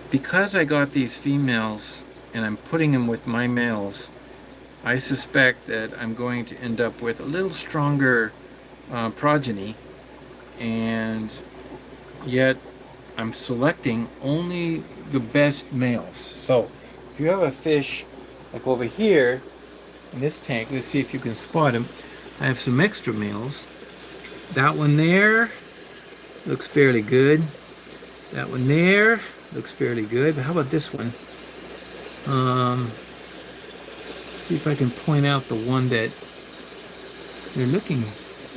because I got these females and I'm putting them with my males, I suspect that I'm going to end up with a little stronger progeny, and yet I'm selecting only the best males. So if you have a fish like over here in this tank, let's see if you can spot him. I have some extra males. That one there looks fairly good. That one there looks fairly good. But how about this one? See if I can point out the one that they're looking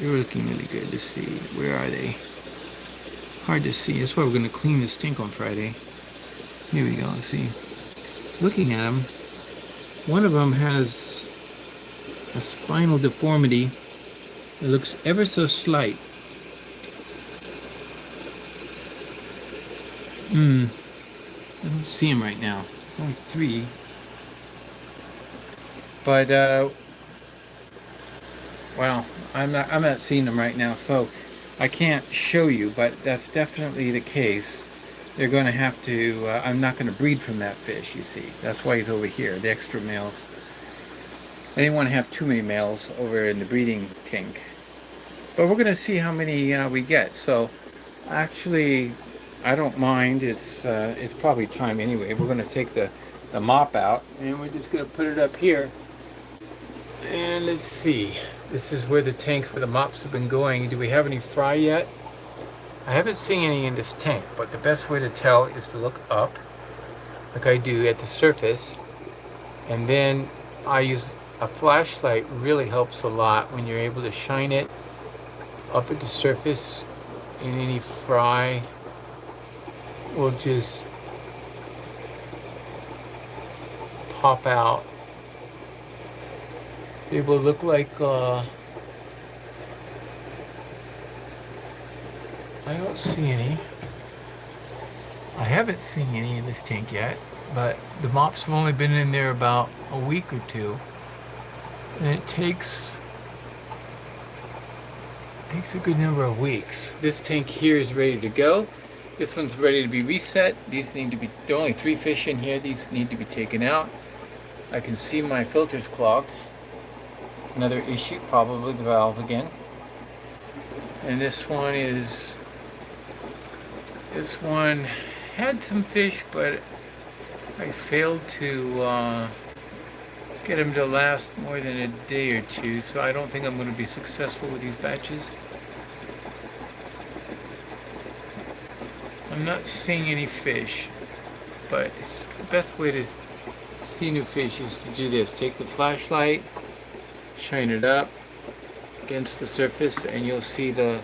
really good. Let's see, where are they? Hard to see. That's why we're going to clean this tank on Friday. Here we go. Let's see. Looking at them, one of them has a spinal deformity. It looks ever so slight. I don't see him right now. There's only 3. But well, I'm not seeing them right now, so I can't show you. But that's definitely the case. They're going to have to. I'm not going to breed from that fish. You see, that's why he's over here. The extra males. I didn't want to have too many males over in the breeding tank. But we're going to see how many we get. So actually, I don't mind. It's probably time anyway. We're going to take the mop out, and we're just going to put it up here. And let's see. This is where the tank for the mops have been going. Do we have any fry yet? I haven't seen any in this tank, but the best way to tell is to look up, like I do at the surface, and then I use a flashlight. Really helps a lot when you're able to shine it up at the surface, and any fry will just pop out. It will look like I don't see any. I haven't seen any in this tank yet, but the mops have only been in there about a week or two. And it takes a good number of weeks. This tank here is ready to go. This one's ready to be reset. These need to be, there are only 3 fish in here. These need to be taken out. I can see my filter's clogged. Another issue, probably the valve again. And this one had some fish, but I failed to get them to last more than a day or two, so I don't think I'm going to be successful with these batches. I'm not seeing any fish, but the best way to see new fish is to do this. Take the flashlight, shine it up against the surface, and you'll see the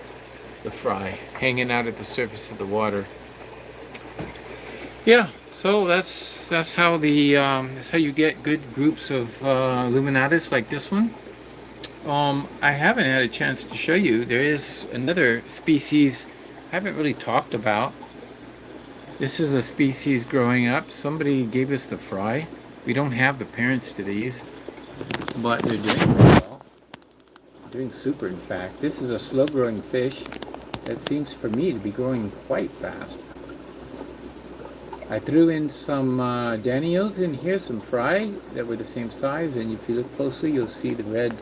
fry hanging out at the surface of the water. Yeah, so that's how you get good groups of luminatus like this one. I haven't had a chance to show you. There is another species I haven't really talked about. This is a species growing up. Somebody gave us the fry. We don't have the parents to these, but they're doing really well. Doing super, in fact. This is a slow-growing fish that seems for me to be growing quite fast. I threw in some Danios in here, some fry that were the same size, and if you look closely, you'll see the red.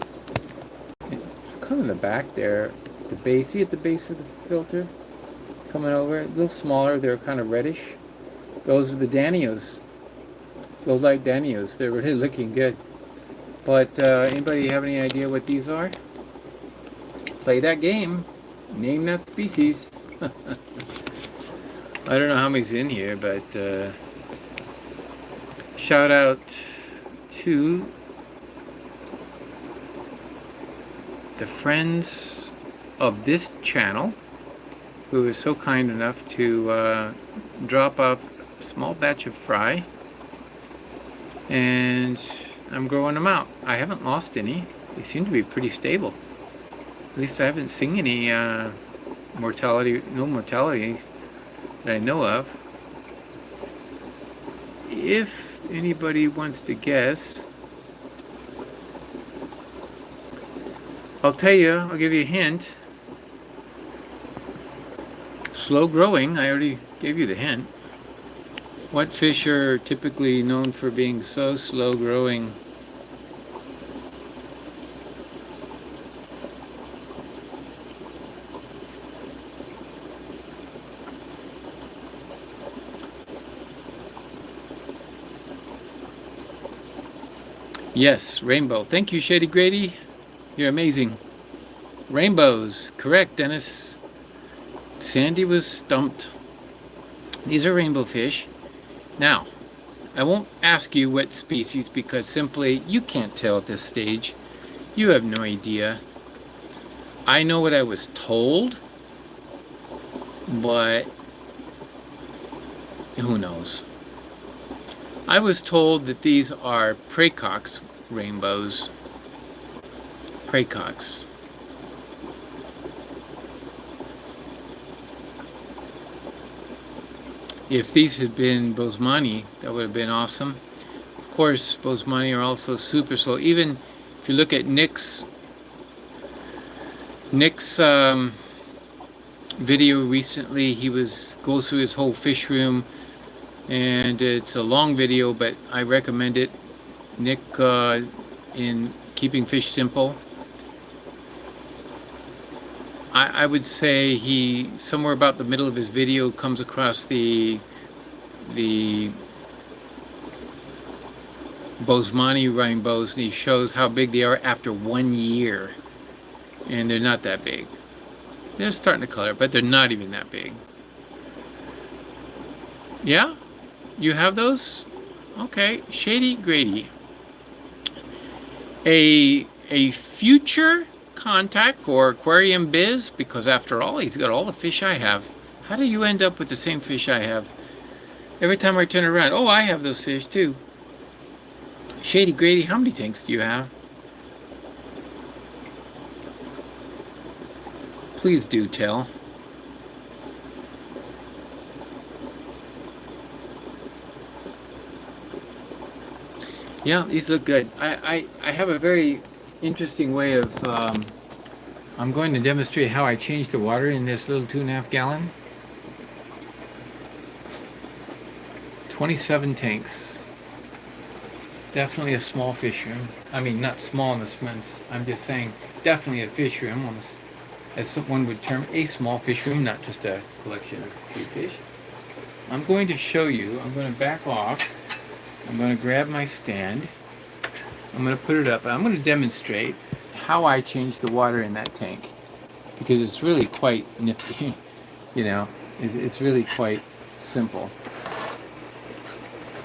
It's kind of in the back there, the base. See at the base of the filter, coming over, a little smaller. They're kind of reddish. Those are the Danios, low light Danios. They're really looking good. But anybody have any idea what these are? Play that game. Name that species. I don't know how many's in here, but shout out to the friends of this channel who is so kind enough to drop off a small batch of fry, and I'm growing them out. I haven't lost any. They seem to be pretty stable. At least I haven't seen any mortality, no mortality that I know of. If anybody wants to guess, I'll tell you, I'll give you a hint. Slow growing, I already gave you the hint. What fish are typically known for being so slow growing? Yes, rainbow. Thank you, Shady Grady. You're amazing. Rainbows. Correct, Dennis. Sandy was stumped. These are rainbow fish. Now, I won't ask you what species because simply you can't tell at this stage. You have no idea. I know what I was told, but who knows? I was told that these are praecox rainbows. Praecox. If these had been Bosemani, that would have been awesome. Of course, Bosemani are also super slow. Even if you look at Nick's video recently, he goes through his whole fish room, and it's a long video, but I recommend it. Nick in Keeping Fish Simple. I would say he, somewhere about the middle of his video, comes across the Bosemani rainbows, and he shows how big they are after 1 year. And they're not that big. They're starting to color, but they're not even that big. Yeah? You have those? Okay. Shady Grady. A future contact for Aquarium Biz, because after all, he's got all the fish I have. How do you end up with the same fish I have? Every time I turn around, oh, I have those fish too. Shady Grady, how many tanks do you have? Please do tell. Yeah, these look good. I have a very interesting way of, I'm going to demonstrate how I change the water in this little 2.5 gallon. 27 tanks. Definitely a small fish room. I mean, not small in the sense, I'm just saying definitely a fish room, almost, as someone would term a small fish room, not just a collection of a few fish. I'm going to show you, I'm going to back off, I'm going to grab my stand, I'm going to put it up, and I'm going to demonstrate how I change the water in that tank, because it's really quite nifty. You know, it's really quite simple.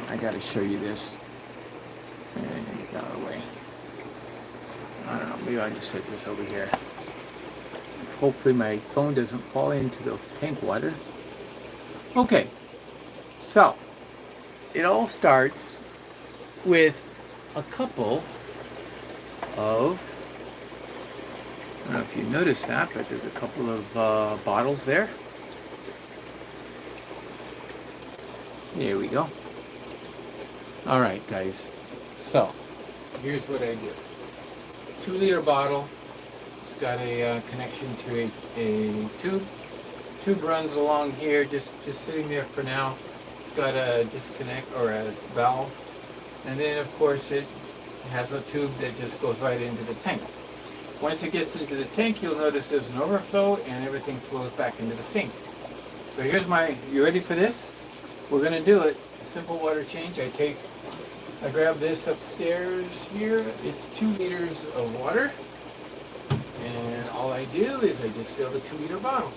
I got to show you this. And get out of the way. I don't know, maybe I'll just set this over here. Hopefully my phone doesn't fall into the tank water. Okay, so it all starts with a couple of, I don't know if you noticed that, but there's a couple of bottles there. There we go. All right, guys. So here's what I do. 2-liter bottle. It's got a connection to a tube. Tube runs along here, just sitting there for now. It's got a disconnect or a valve, and then of course it has a tube that just goes right into the tank. Once it gets into the tank, you'll notice there's an overflow and everything flows back into the sink. So here's you ready for this? We're gonna do it. A simple water change. I grab this upstairs here. It's 2 liters of water. And all I do is I just fill the 2-liter bottle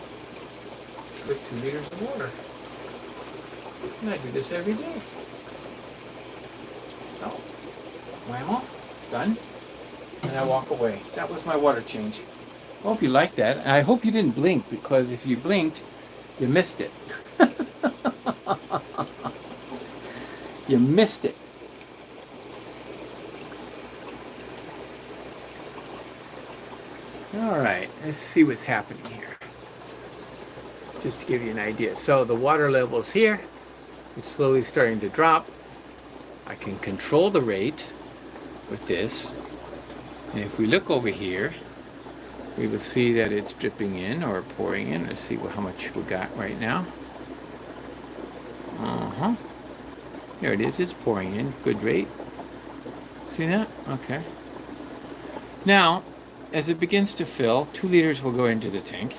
with 2 liters of water. And I do this every day. So, whammo, done. And I walk away. That was my water change. I hope you liked that. And I hope you didn't blink, because if you blinked, you missed it. You missed it. All right, let's see what's happening here. Just to give you an idea. So the water level is here. It's slowly starting to drop. I can control the rate with this. And if we look over here, we will see that it's dripping in or pouring in. Let's see how much we got right now. There it is, it's pouring in. Good rate. See that? Okay. Now, as it begins to fill, 2 liters will go into the tank.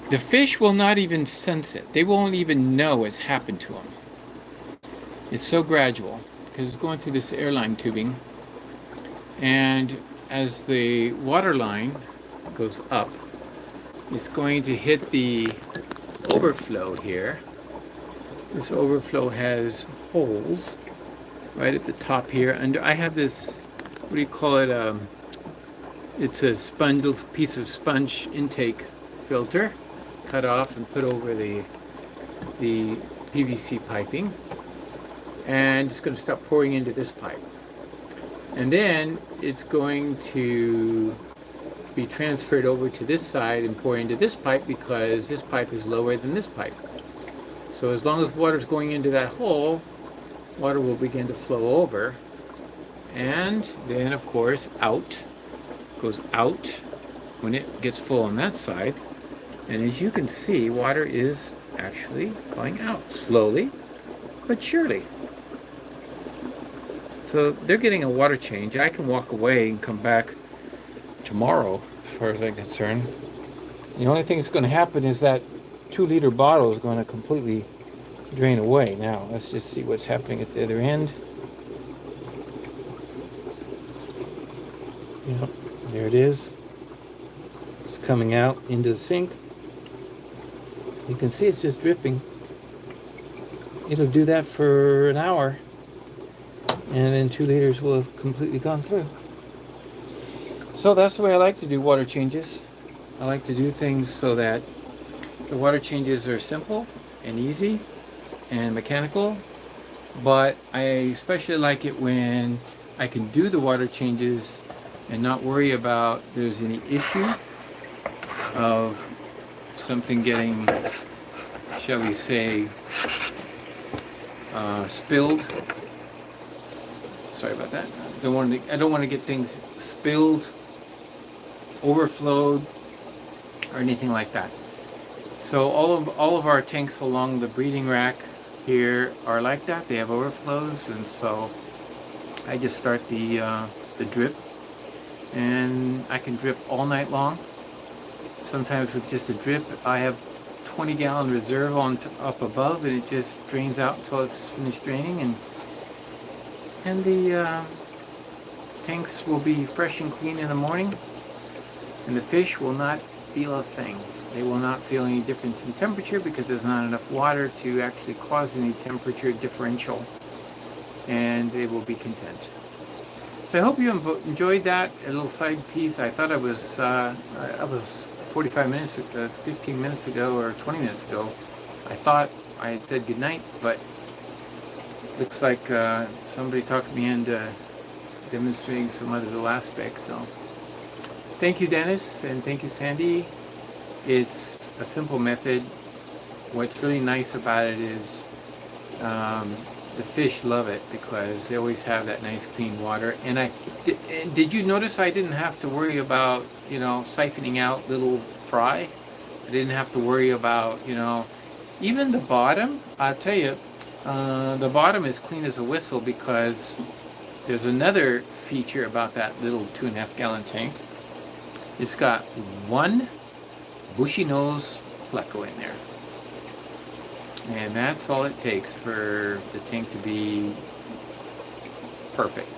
The fish will not even sense it. They won't even know what's happened to them. It's so gradual, because it's going through this airline tubing. And as the water line goes up, it's going to hit the overflow here. This overflow has holes right at the top here. And I have this, what do you call it? It's a piece of sponge intake filter, cut off and put over the PVC piping. And it's going to start pouring into this pipe. And then it's going to be transferred over to this side and pour into this pipe, because this pipe is lower than this pipe. So as long as water's going into that hole, water will begin to flow over. And then, of course, goes out when it gets full on that side. And as you can see, water is actually going out slowly but surely. So they're getting a water change. I can walk away and come back tomorrow, as far as I'm concerned. The only thing that's going to happen is that 2-liter bottle is going to completely drain away. Now, let's just see what's happening at the other end. Yep, there it is. It's coming out into the sink. You can see it's just dripping. It'll do that for an hour, and then 2 liters will have completely gone through. So that's the way I like to do water changes. I like to do things so that the water changes are simple and easy and mechanical, but I especially like it when I can do the water changes and not worry about there's any issue of something getting, shall we say, spilled Sorry about that. I don't want to get things spilled, overflowed, or anything like that. So all of our tanks along the breeding rack here are like that. They have overflows, and so I just start the drip, and I can drip all night long. Sometimes with just a drip, I have 20-gallon reserve on up above, and it just drains out until it's finished draining, and the tanks will be fresh and clean in the morning, and the fish will not feel a thing. They will not feel any difference in temperature because there's not enough water to actually cause any temperature differential, and they will be content. So I hope you enjoyed that, a little side piece. I thought I was 45 minutes, 15 minutes ago or 20 minutes ago, I thought I had said goodnight, but looks like somebody talked me into demonstrating some other little aspects. So thank you, Dennis, and thank you, Sandy. It's a simple method. What's really nice about it is the fish love it because they always have that nice clean water. And did you notice I didn't have to worry about, siphoning out little fry? I didn't have to worry about, even the bottom. I'll tell you, the bottom is clean as a whistle because there's another feature about that little 2.5 gallon tank. It's got one bushy nose pleco in there. And that's all it takes for the tank to be perfect.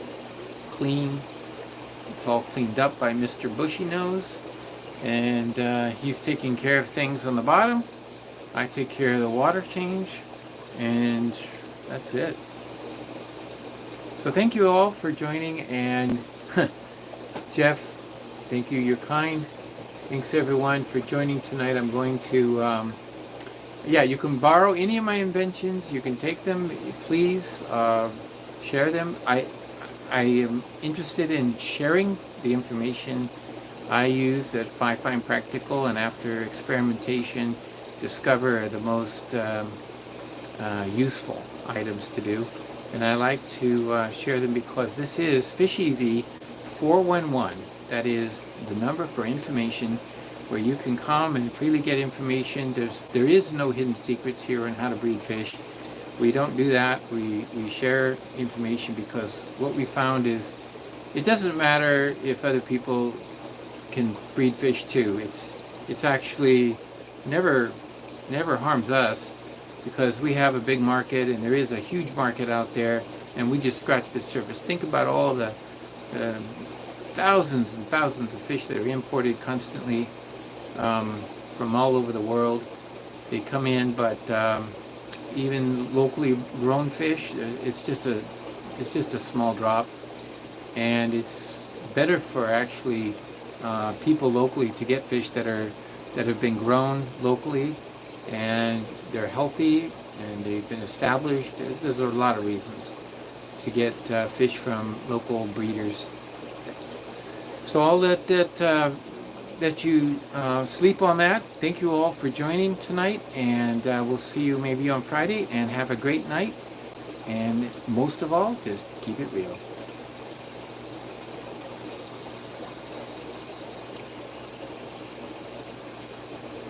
Clean. It's all cleaned up by Mr. Bushy Nose. And he's taking care of things on the bottom. I take care of the water change. And that's it. So thank you all for joining. And Jeff, thank you. You're kind. Thanks everyone for joining tonight. I'm going to... yeah, you can borrow any of my inventions. You can take them. Please share them. I am interested in sharing the information I use that I find practical, and after experimentation, discover the most useful items to do. And I like to share them because this is FishEZ 411. That is the number for information, where you can come and freely get information. There is no hidden secrets here on how to breed fish. We don't do that. We share information because what we found is it doesn't matter if other people can breed fish too. It's actually never harms us because we have a big market, and there is a huge market out there, and we just scratch the surface. Think about all the thousands and thousands of fish that are imported constantly from all over the world. They come in, but even locally grown fish, it's just a small drop, and it's better for actually people locally to get fish that have been grown locally, and they're healthy and they've been established. There's a lot of reasons to get fish from local breeders. So I'll let you sleep on that. Thank you all for joining tonight, and we'll see you maybe on Friday, and have a great night, and most of all, just keep it real.